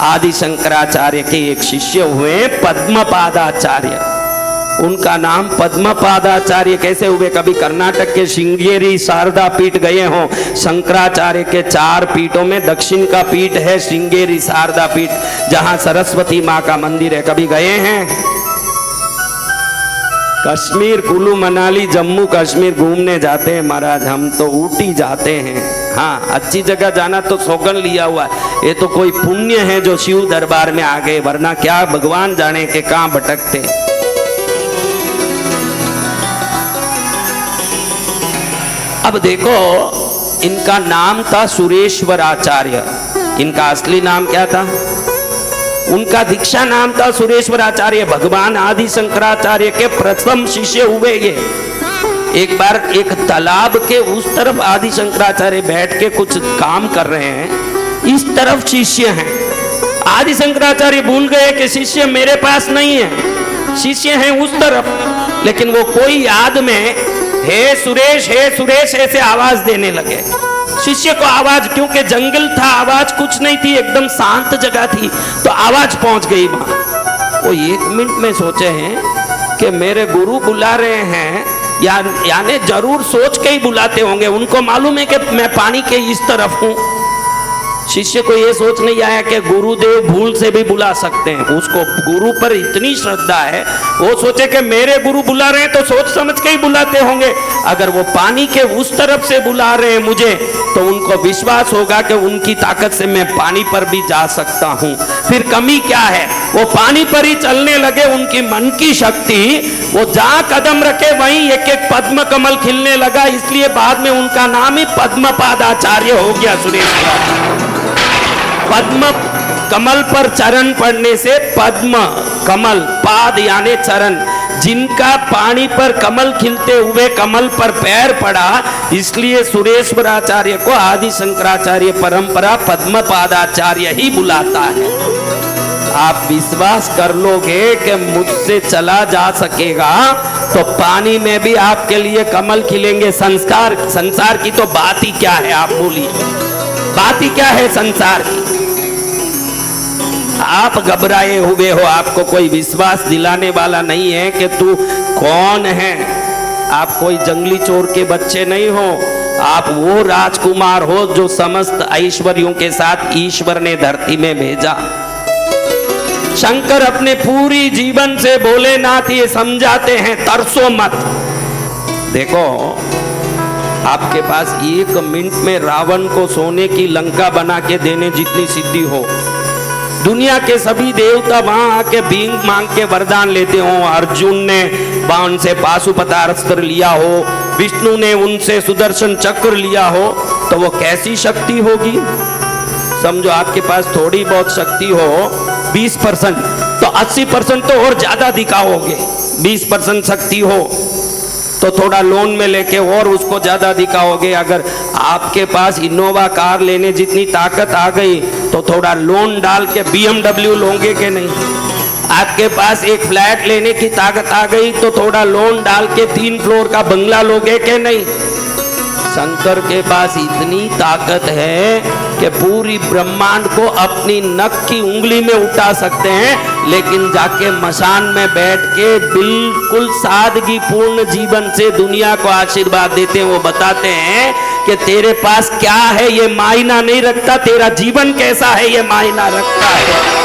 आदि शंकराचार्य के एक शिष्य हुए पद्मपादाचार्य। उनका नाम पद्मपादाचार्य कैसे हुए? कभी कर्नाटक के श्रृंगेरी शारदा पीठ गए हो? शंकराचार्य के 4 पीठों में दक्षिण का पीठ है श्रृंगेरी शारदा पीठ, जहां सरस्वती माँ का मंदिर है। कभी गए हैं? कश्मीर, कुल्लू मनाली, जम्मू कश्मीर घूमने जाते हैं महाराज, हम तो ऊटी जाते हैं। हाँ, अच्छी जगह जाना तो सौगन लिया हुआ है। ये तो कोई पुण्य है जो शिव दरबार में आ गए, वरना क्या भगवान जाने के कहां भटकते। अब देखो, इनका नाम था सुरेश्वराचार्य। इनका असली नाम क्या था? उनका दीक्षा नाम था सुरेश्वराचार्य। भगवान आदि शंकराचार्य के प्रथम शिष्य हुए ये। एक बार एक तालाब के उस तरफ आदि शंकराचार्य बैठ के कुछ काम कर रहे हैं, इस तरफ शिष्य हैं। आदि शंकराचार्य भूल गए कि शिष्य मेरे पास नहीं है, शिष्य हैं उस तरफ। लेकिन वो कोई याद में हे सुरेश ऐसे आवाज देने लगे। शिष्य को आवाज, क्योंकि जंगल था, आवाज कुछ नहीं थी, एकदम शांत जगह थी, तो आवाज पहुंच गई वहां। वो 1 मिनट में सोचे हैं कि मेरे गुरु बुला रहे हैं, यानी जरूर सोच के ही बुलाते होंगे। उनको मालूम है कि मैं पानी के इस तरफ हूं। शिष्य को यह सोच नहीं आया कि गुरुदेव भूल से भी बुला सकते हैं। उसको गुरु पर इतनी श्रद्धा है, वो सोचे कि मेरे गुरु बुला रहे हैं तो सोच समझ के ही बुलाते होंगे। अगर वो पानी के उस तरफ से बुला रहे हैं मुझे, तो उनको विश्वास होगा कि उनकी ताकत से मैं पानी पर भी जा सकता हूं। फिर कमी क्या है? वो पानी पर ही चलने लगे। उनकी मन की शक्ति, वो जहां कदम रखे वहीं एक एक पद्म कमल खिलने लगा। इसलिए बाद में उनका नाम ही पद्मपादाचार्य हो गया, सुरेश। पद्म कमल पर चरण पड़ने से पद्म कमल, पाद यानी चरण, जिनका पानी पर कमल खिलते हुए कमल पर पैर पड़ा, इसलिए सुरेश्वराचार्य को आदि शंकराचार्य परंपरा पद्मपादाचार्य ही बुलाता है। आप विश्वास कर लोगे कि मुझसे चला जा सकेगा तो पानी में भी आपके लिए कमल खिलेंगे। संसार की तो बात ही क्या है, आप बोलिए, बात ही क्या है संसार की? आप घबराए हुए हो, आपको कोई विश्वास दिलाने वाला नहीं है कि तू कौन है। आप कोई जंगली चोर के बच्चे नहीं हो, आप वो राजकुमार हो जो समस्त ऐश्वर्यों के साथ ईश्वर ने धरती में भेजा। शंकर अपने पूरी जीवन से भोलेनाथ ये समझाते हैं, तरसो मत। देखो, आपके पास 1 मिनट में रावण को सोने की लंका बना के देने जितनी सिद्धि हो, दुनिया के सभी देवता वहां आके भीख मांग के वरदान लेते हो, अर्जुन ने बाण से पाशुपतास्त्र लिया हो, विष्णु ने उनसे सुदर्शन चक्र लिया हो, तो वो कैसी शक्ति होगी? समझो आपके पास थोड़ी बहुत शक्ति हो 20%, तो 80% तो और ज्यादा दिखाओगे। 20% शक्ति हो तो थोड़ा लोन में लेके और उसको ज्यादा दिखाओगे। अगर आपके पास इनोवा कार लेने जितनी ताकत आ गई तो थोड़ा लोन डाल के BMW लोगे कि नहीं? आपके पास एक फ्लैट लेने की ताकत आ गई तो थोड़ा लोन डाल के 3 फ्लोर का बंगला लोगे कि नहीं? शंकर के पास इतनी ताकत है कि पूरी ब्रह्मांड को अपनी नख की उंगली में उठा सकते हैं, लेकिन जाके मशान में बैठ के बिल्कुल सादगी पूर्ण जीवन से दुनिया को आशीर्वाद देते हैं। वो बताते हैं कि तेरे पास क्या है ये मायना नहीं रखता, तेरा जीवन कैसा है ये मायना रखता है।